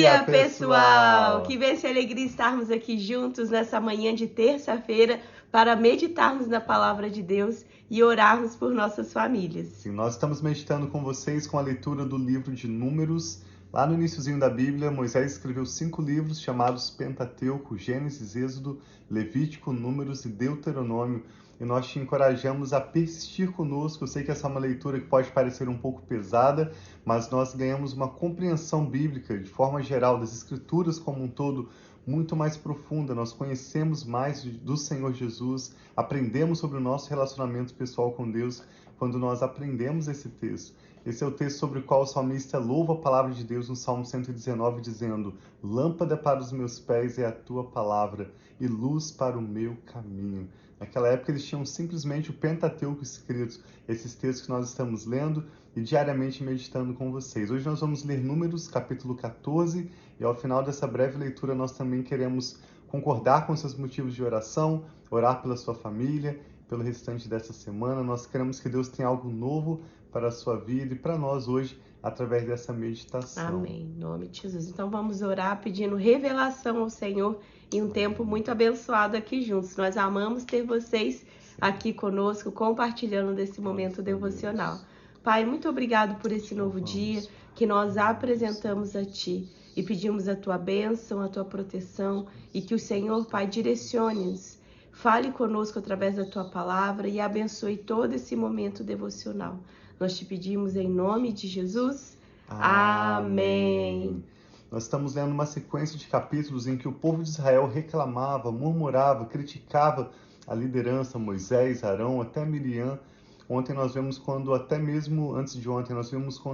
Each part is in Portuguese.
dia, pessoal! Que bênção e alegria estarmos aqui juntos nessa manhã de terça-feira para meditarmos na palavra de Deus e orarmos por nossas famílias. Sim, nós estamos meditando com vocês com a leitura do livro de Números. Lá no iniciozinho da Bíblia, Moisés escreveu 5 livros chamados Pentateuco, Gênesis, Êxodo, Levítico, Números e Deuteronômio. E nós te encorajamos a persistir conosco. Eu sei que essa é uma leitura que pode parecer um pouco pesada, mas nós ganhamos uma compreensão bíblica, de forma geral, das Escrituras como um todo, muito mais profunda. Nós conhecemos mais do Senhor Jesus, aprendemos sobre o nosso relacionamento pessoal com Deus quando nós aprendemos esse texto. Esse é o texto sobre o qual o salmista louva a palavra de Deus no Salmo 119, dizendo: lâmpada para os meus pés é a tua palavra e luz para o meu caminho. Naquela época eles tinham simplesmente o Pentateuco escrito, esses textos que nós estamos lendo e diariamente meditando com vocês. Hoje nós vamos ler Números, capítulo 14, e ao final dessa breve leitura nós também queremos concordar com seus motivos de oração, orar pela sua família, pelo restante dessa semana. Nós queremos que Deus tenha algo novo para a sua vida e para nós hoje, através dessa meditação. Amém, em nome de Jesus. Então vamos orar pedindo revelação ao Senhor em um tempo muito abençoado aqui juntos. Nós amamos ter vocês aqui conosco, compartilhando desse momento devocional. Pai, muito obrigado por esse novo dia que nós apresentamos a Ti e pedimos a Tua bênção, a Tua proteção e que o Senhor, Pai, direcione-nos. Fale conosco através da Tua palavra e abençoe todo esse momento devocional. Nós te pedimos em nome de Jesus. Amém. Nós estamos lendo uma sequência de capítulos em que o povo de Israel reclamava, murmurava, criticava a liderança, Moisés, Arão, até Miriam. Antes de ontem, nós vimos quando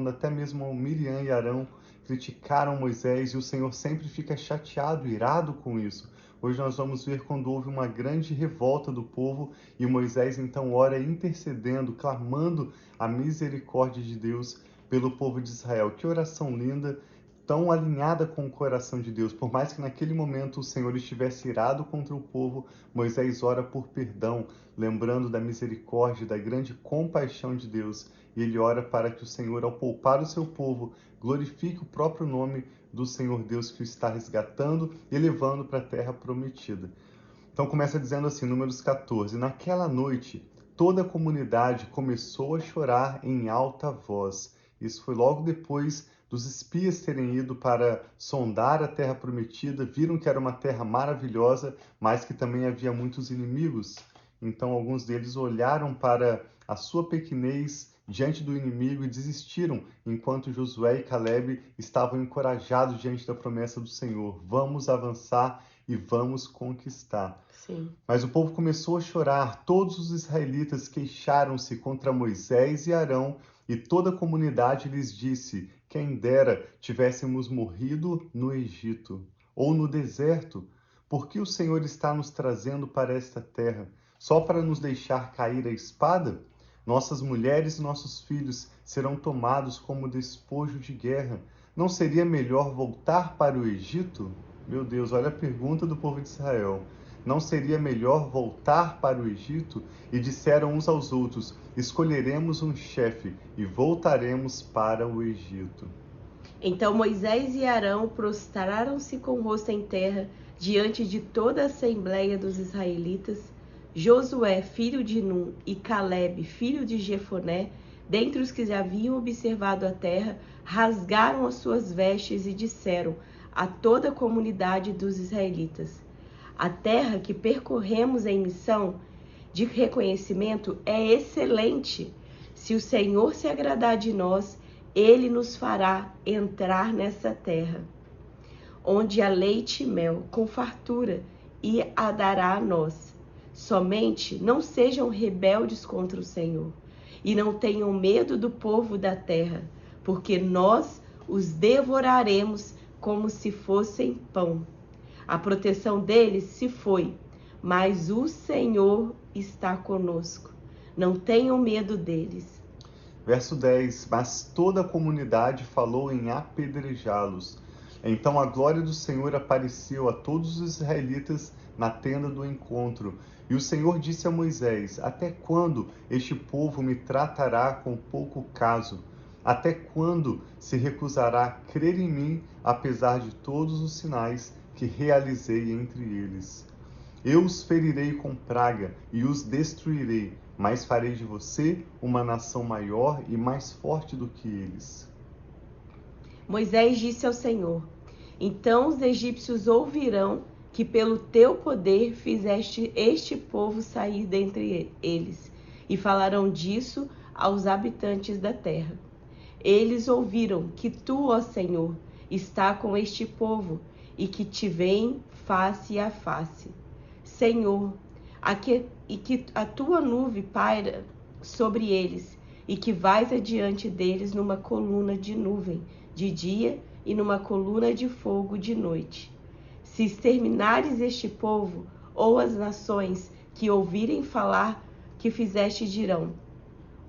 até mesmo Miriam e Arão criticaram Moisés e o Senhor sempre fica chateado, irado com isso. Hoje nós vamos ver quando houve uma grande revolta do povo e Moisés então ora intercedendo, clamando a misericórdia de Deus pelo povo de Israel. Que oração linda, tão alinhada com o coração de Deus. Por mais que naquele momento o Senhor estivesse irado contra o povo, Moisés ora por perdão, lembrando da misericórdia, da grande compaixão de Deus. E ele ora para que o Senhor, ao poupar o seu povo, glorifique o próprio nome do Senhor Deus que o está resgatando e levando para a terra prometida. Então começa dizendo assim, Números 14: naquela noite, toda a comunidade começou a chorar em alta voz. Isso foi logo depois dos espias terem ido para sondar a terra prometida, viram que era uma terra maravilhosa, mas que também havia muitos inimigos. Então alguns deles olharam para a sua pequenez diante do inimigo e desistiram, enquanto Josué e Caleb estavam encorajados diante da promessa do Senhor. Vamos avançar e vamos conquistar. Sim. Mas o povo começou a chorar. Todos os israelitas queixaram-se contra Moisés e Arão, e toda a comunidade lhes disse: quem dera tivéssemos morrido no Egito ou no deserto. Por que o Senhor está nos trazendo para esta terra? Só para nos deixar cair a espada? Nossas mulheres e nossos filhos serão tomados como despojo de guerra. Não seria melhor voltar para o Egito? Meu Deus, olha a pergunta do povo de Israel. Não seria melhor voltar para o Egito? E disseram uns aos outros: escolheremos um chefe e voltaremos para o Egito. Então Moisés e Arão prostraram-se com o rosto em terra diante de toda a assembleia dos israelitas. Josué, filho de Nun, e Caleb, filho de Jefoné, dentre os que já haviam observado a terra, rasgaram as suas vestes e disseram a toda a comunidade dos israelitas: a terra que percorremos em missão de reconhecimento é excelente. Se o Senhor se agradar de nós, Ele nos fará entrar nessa terra, onde há leite e mel, com fartura, e a dará a nós. Somente não sejam rebeldes contra o Senhor, e não tenham medo do povo da terra, porque nós os devoraremos como se fossem pão. A proteção deles se foi, mas o Senhor está conosco. Não tenham medo deles. Verso 10: mas toda a comunidade falou em apedrejá-los. Então a glória do Senhor apareceu a todos os israelitas na tenda do encontro. E o Senhor disse a Moisés: até quando este povo me tratará com pouco caso? Até quando se recusará a crer em mim, apesar de todos os sinais que realizei entre eles? Eu os ferirei com praga e os destruirei, mas farei de você uma nação maior e mais forte do que eles. Moisés disse ao Senhor: Então os egípcios ouvirão que pelo teu poder fizeste este povo sair dentre eles, e falarão disso aos habitantes da terra. Eles ouviram que tu, ó Senhor, está com este povo e que te veem face a face. Senhor, e que a tua nuvem paira sobre eles e que vais adiante deles numa coluna de nuvem de dia e numa coluna de fogo de noite. Se exterminares este povo, ou as nações que ouvirem falar que fizeste dirão: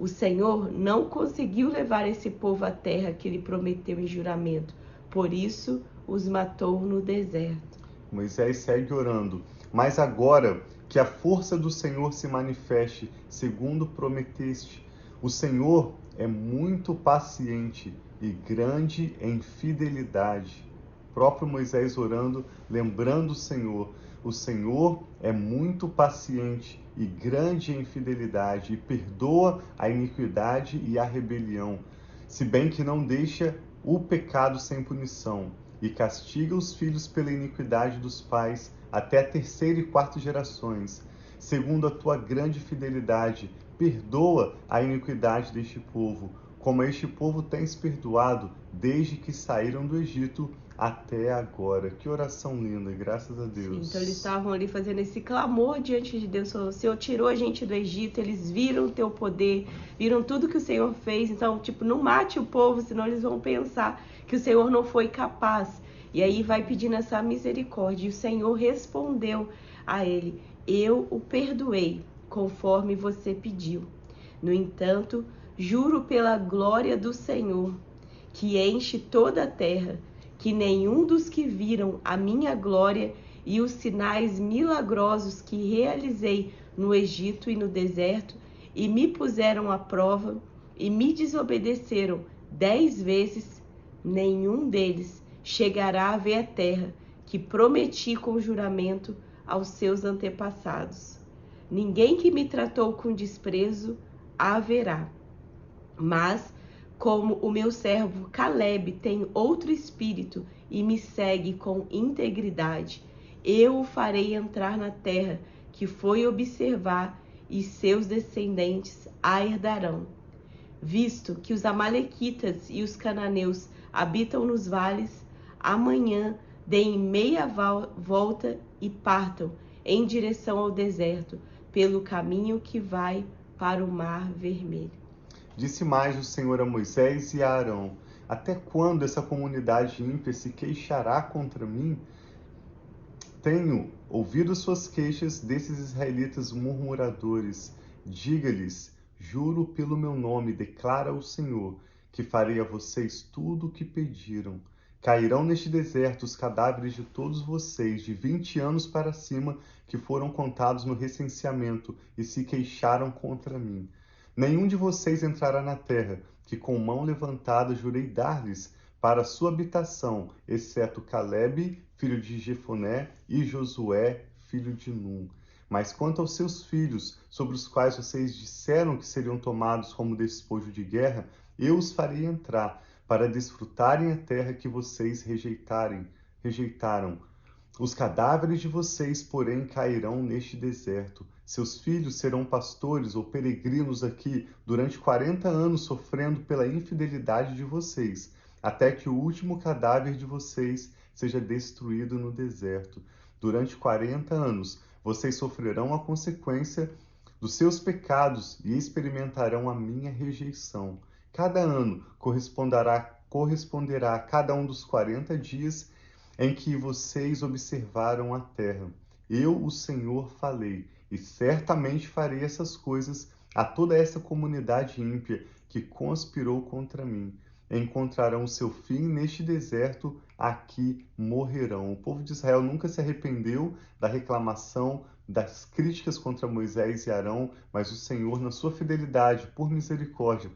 o Senhor não conseguiu levar esse povo à terra que lhe prometeu em juramento, por isso os matou no deserto. Moisés segue orando. Mas agora que a força do Senhor se manifeste, segundo prometeste. O Senhor é muito paciente e grande em fidelidade. O próprio Moisés orando, lembrando o Senhor. O Senhor é muito paciente e grande em fidelidade e perdoa a iniquidade e a rebelião, se bem que não deixa o pecado sem punição e castiga os filhos pela iniquidade dos pais até a terceira e quarta gerações. Segundo a tua grande fidelidade, perdoa a iniquidade deste povo, como este povo tens perdoado desde que saíram do Egito até agora. Que oração linda, graças a Deus. Sim, então eles estavam ali fazendo esse clamor diante de Deus, falando: o Senhor tirou a gente do Egito, eles viram o teu poder, viram tudo que o Senhor fez, então, não mate o povo, senão eles vão pensar que o Senhor não foi capaz. E aí vai pedindo essa misericórdia, e o Senhor respondeu a ele: eu o perdoei, conforme você pediu. No entanto, juro pela glória do Senhor, que enche toda a terra, que nenhum dos que viram a minha glória e os sinais milagrosos que realizei no Egito e no deserto, e me puseram à prova, e me desobedeceram 10 vezes, nenhum deles chegará a ver a terra que prometi com juramento aos seus antepassados. Ninguém que me tratou com desprezo haverá. Mas, como o meu servo Caleb tem outro espírito e me segue com integridade, eu o farei entrar na terra que foi observar, e seus descendentes a herdarão. Visto que os amalequitas e os cananeus habitam nos vales, amanhã deem meia volta e partam em direção ao deserto, pelo caminho que vai para o Mar Vermelho. Disse mais o Senhor a Moisés e a Arão: até quando essa comunidade ímpia se queixará contra mim? Tenho ouvido suas queixas desses israelitas murmuradores. Diga-lhes: juro pelo meu nome, declara o Senhor, que farei a vocês tudo o que pediram. Cairão neste deserto os cadáveres de todos vocês, de 20 anos para cima, que foram contados no recenseamento e se queixaram contra mim. Nenhum de vocês entrará na terra, que com mão levantada jurei dar-lhes para sua habitação, exceto Caleb, filho de Jefoné, e Josué, filho de Num. Mas quanto aos seus filhos, sobre os quais vocês disseram que seriam tomados como despojo de guerra, eu os farei entrar, para desfrutarem a terra que vocês rejeitaram. Os cadáveres de vocês, porém, cairão neste deserto. Seus filhos serão pastores ou peregrinos aqui durante 40 anos, sofrendo pela infidelidade de vocês, até que o último cadáver de vocês seja destruído no deserto. Durante 40 anos, vocês sofrerão a consequência dos seus pecados e experimentarão a minha rejeição. Cada ano corresponderá a cada um dos 40 dias em que vocês observaram a terra. Eu, o Senhor, falei, e certamente farei essas coisas a toda essa comunidade ímpia que conspirou contra mim. Encontrarão seu fim neste deserto, aqui morrerão. O povo de Israel nunca se arrependeu da reclamação, das críticas contra Moisés e Arão, mas o Senhor, na sua fidelidade, por misericórdia,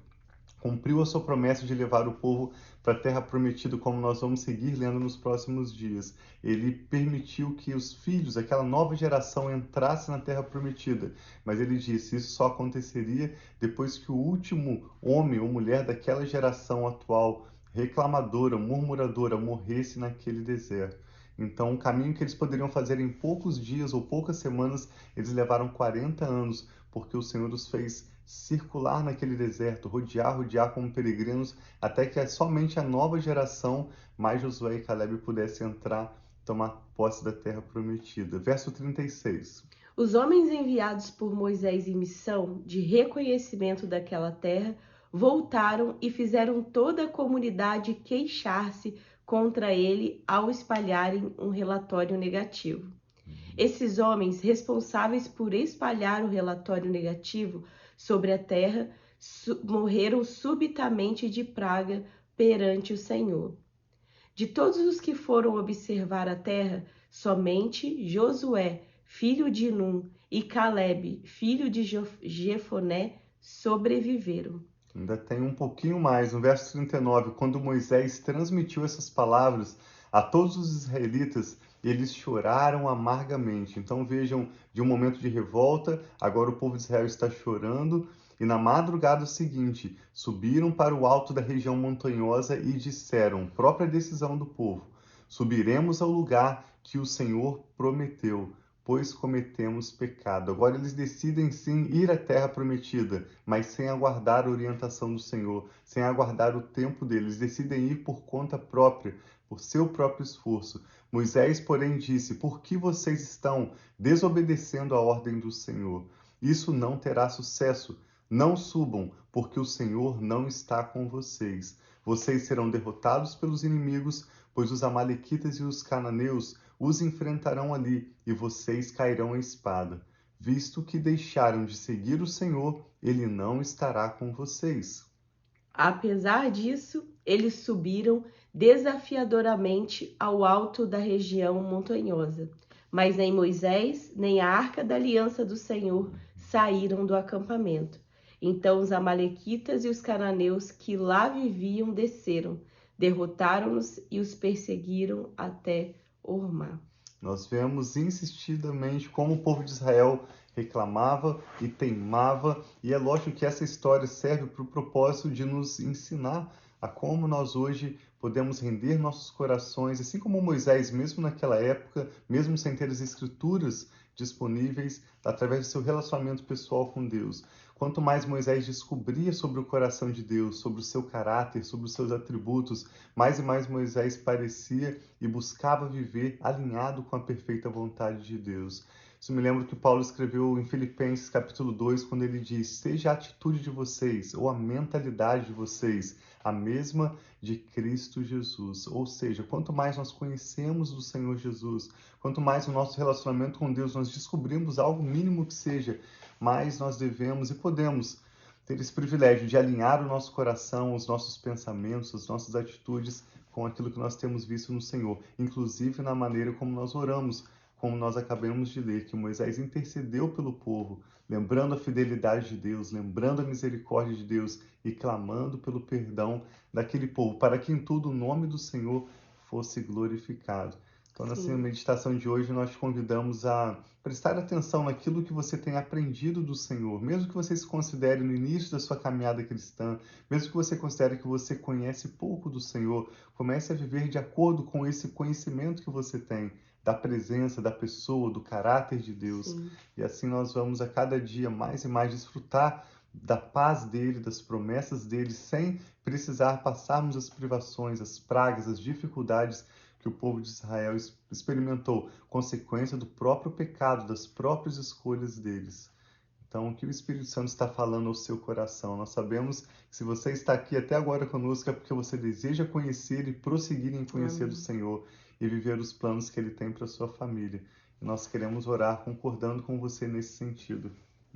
cumpriu a sua promessa de levar o povo para a terra prometida, como nós vamos seguir lendo nos próximos dias. Ele permitiu que os filhos, aquela nova geração, entrasse na terra prometida, mas ele disse, isso só aconteceria depois que o último homem ou mulher daquela geração atual, reclamadora, murmuradora, morresse naquele deserto. Então, o caminho que eles poderiam fazer em poucos dias ou poucas semanas, eles levaram 40 anos, porque o Senhor os fez circular naquele deserto, rodear como peregrinos, até que somente a nova geração, mais Josué e Caleb, pudesse entrar, tomar posse da terra prometida. Verso 36. Os homens enviados por Moisés em missão de reconhecimento daquela terra voltaram e fizeram toda a comunidade queixar-se contra ele ao espalharem um relatório negativo. Esses homens, responsáveis por espalhar o relatório negativo sobre a terra, morreram subitamente de praga perante o Senhor. De todos os que foram observar a terra, somente Josué, filho de Num, e Caleb, filho de Jefoné, sobreviveram. Ainda tem um pouquinho mais, no verso 39, quando Moisés transmitiu essas palavras a todos os israelitas, eles choraram amargamente. Então vejam, de um momento de revolta, agora o povo de Israel está chorando, e na madrugada seguinte, subiram para o alto da região montanhosa e disseram, própria decisão do povo, subiremos ao lugar que o Senhor prometeu, pois cometemos pecado. Agora eles decidem sim ir à terra prometida, mas sem aguardar a orientação do Senhor, sem aguardar o tempo deles. Decidem ir por conta própria, por seu próprio esforço. Moisés, porém, disse, por que vocês estão desobedecendo a ordem do Senhor? Isso não terá sucesso. Não subam, porque o Senhor não está com vocês. Vocês serão derrotados pelos inimigos, pois os amalequitas e os cananeus os enfrentarão ali, e vocês cairão à espada. Visto que deixaram de seguir o Senhor, ele não estará com vocês. Apesar disso, eles subiram desafiadoramente ao alto da região montanhosa. Mas nem Moisés, nem a arca da aliança do Senhor saíram do acampamento. Então os amalequitas e os cananeus que lá viviam desceram, derrotaram-nos e os perseguiram até Hormá. Nós vemos insistidamente como o povo de Israel reclamava e teimava, e é lógico que essa história serve para o propósito de nos ensinar a como nós hoje podemos render nossos corações, assim como Moisés, mesmo naquela época, mesmo sem ter as escrituras disponíveis, através do seu relacionamento pessoal com Deus. Quanto mais Moisés descobria sobre o coração de Deus, sobre o seu caráter, sobre os seus atributos, mais e mais Moisés parecia e buscava viver alinhado com a perfeita vontade de Deus. Isso me lembra que Paulo escreveu em Filipenses capítulo 2, quando ele diz, seja a atitude de vocês, ou a mentalidade de vocês, a mesma de Cristo Jesus. Ou seja, quanto mais nós conhecemos do Senhor Jesus, quanto mais no nosso relacionamento com Deus nós descobrimos algo mínimo que seja, mais nós devemos e podemos ter esse privilégio de alinhar o nosso coração, os nossos pensamentos, as nossas atitudes com aquilo que nós temos visto no Senhor, inclusive na maneira como nós oramos, como nós acabamos de ler, que Moisés intercedeu pelo povo, lembrando a fidelidade de Deus, lembrando a misericórdia de Deus e clamando pelo perdão daquele povo, para que em tudo o nome do Senhor fosse glorificado. Então, nessa meditação de hoje, nós te convidamos a prestar atenção naquilo que você tem aprendido do Senhor, mesmo que você se considere no início da sua caminhada cristã, mesmo que você considere que você conhece pouco do Senhor, comece a viver de acordo com esse conhecimento que você tem, da presença, da pessoa, do caráter de Deus. Sim. E assim nós vamos a cada dia mais e mais desfrutar da paz dele, das promessas dele, sem precisar passarmos as privações, as pragas, as dificuldades que o povo de Israel experimentou, consequência do próprio pecado, das próprias escolhas deles. Então, o que o Espírito Santo está falando ao seu coração? Nós sabemos que se você está aqui até agora conosco é porque você deseja conhecer e prosseguir em conhecer do Senhor e viver os planos que Ele tem para a sua família. E nós queremos orar concordando com você nesse sentido.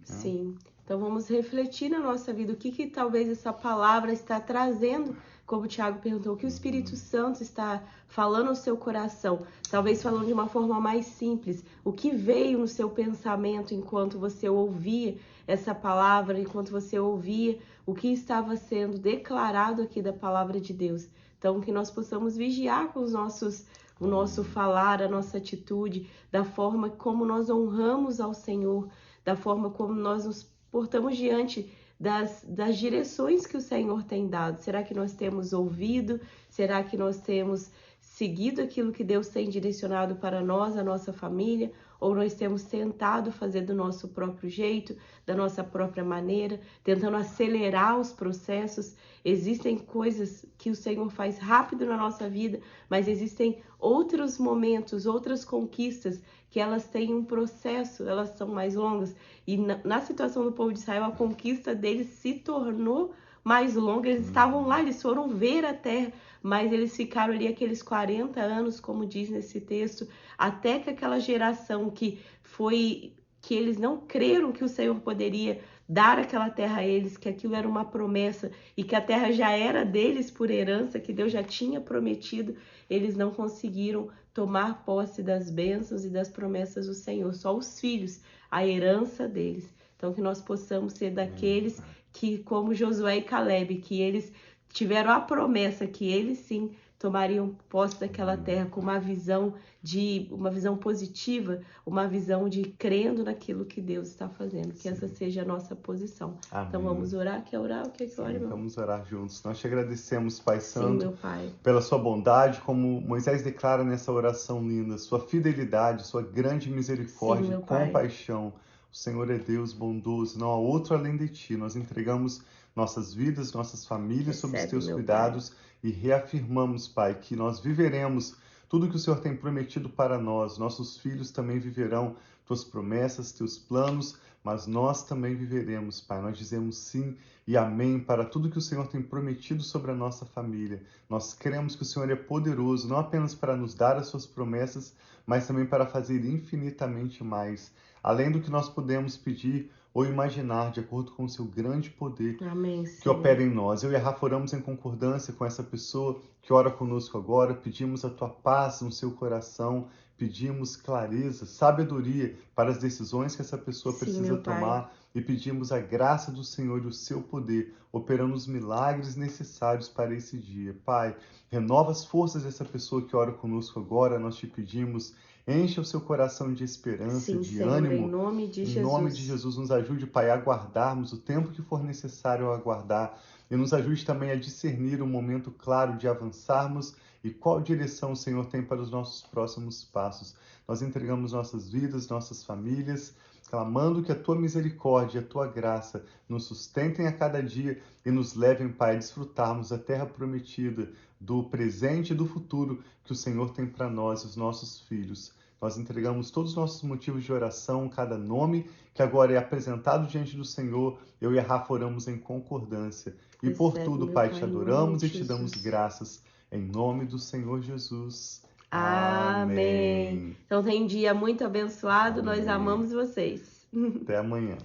Sim. Então vamos refletir na nossa vida o que talvez essa palavra está trazendo como o Tiago perguntou, o que o Espírito Santo está falando ao seu coração? Talvez falando de uma forma mais simples. O que veio no seu pensamento enquanto você ouvia essa palavra, enquanto você ouvia o que estava sendo declarado aqui da palavra de Deus? Então, que nós possamos vigiar com o nosso falar, a nossa atitude, da forma como nós honramos ao Senhor, da forma como nós nos portamos diante das direções que o Senhor tem dado. Será que nós temos ouvido? Será que nós temos seguido aquilo que Deus tem direcionado para nós, a nossa família? Ou nós temos tentado fazer do nosso próprio jeito, da nossa própria maneira, tentando acelerar os processos? Existem coisas que o Senhor faz rápido na nossa vida, mas existem outros momentos, outras conquistas que elas têm um processo, elas são mais longas. E na situação do povo de Israel, a conquista deles se tornou mais longa. Eles estavam lá, eles foram ver a terra, mas eles ficaram ali aqueles 40 anos, como diz nesse texto, até que aquela geração que eles não creram que o Senhor poderia dar aquela terra a eles, que aquilo era uma promessa e que a terra já era deles por herança, que Deus já tinha prometido, eles não conseguiram tomar posse das bênçãos e das promessas do Senhor, só os filhos, a herança deles. Então que nós possamos ser daqueles que, como Josué e Calebe, que eles tiveram a promessa que eles sim tomariam posse daquela terra com uma visão positiva, uma visão de crendo naquilo que Deus está fazendo, que essa seja a nossa posição. Amém. Então vamos orar, quer orar? O que é que ora, meu? Vamos orar juntos. Nós te agradecemos, Pai Santo, meu Pai, pela sua bondade, como Moisés declara nessa oração linda, sua fidelidade, sua grande misericórdia e compaixão. O Senhor é Deus bondoso, não há outro além de ti. Nós entregamos nossas vidas, nossas famílias sob os teus cuidados e reafirmamos, Pai, que nós viveremos tudo que o Senhor tem prometido para nós. Nossos filhos também viverão tuas promessas, teus planos, mas nós também viveremos, Pai. Nós dizemos sim e amém para tudo que o Senhor tem prometido sobre a nossa família. Nós cremos que o Senhor é poderoso, não apenas para nos dar as suas promessas, mas também para fazer infinitamente mais, além do que nós podemos pedir ou imaginar, de acordo com o seu grande poder. Amém, que opera em nós. Eu e a Rafa oramos em concordância com essa pessoa que ora conosco agora, pedimos a tua paz no seu coração, pedimos clareza, sabedoria para as decisões que essa pessoa precisa tomar e pedimos a graça do Senhor e o seu poder, operando os milagres necessários para esse dia. Pai, renova as forças dessa pessoa que ora conosco agora, nós te pedimos. Encha o seu coração de esperança, de Senhor, ânimo. Em nome de Jesus. Em nome de Jesus, nos ajude, Pai, a aguardarmos o tempo que for necessário aguardar. E nos ajude também a discernir o momento claro de avançarmos e qual direção o Senhor tem para os nossos próximos passos. Nós entregamos nossas vidas, nossas famílias, clamando que a tua misericórdia e a tua graça nos sustentem a cada dia e nos levem, Pai, a desfrutarmos da terra prometida, do presente e do futuro que o Senhor tem para nós e os nossos filhos. Nós entregamos todos os nossos motivos de oração, cada nome que agora é apresentado diante do Senhor. Eu e a Rafa oramos em concordância. E por tudo, Pai, te adoramos e te damos graças. Em nome do Senhor Jesus. Amém. Então tem um dia muito abençoado. Amém. Nós amamos vocês. Até amanhã.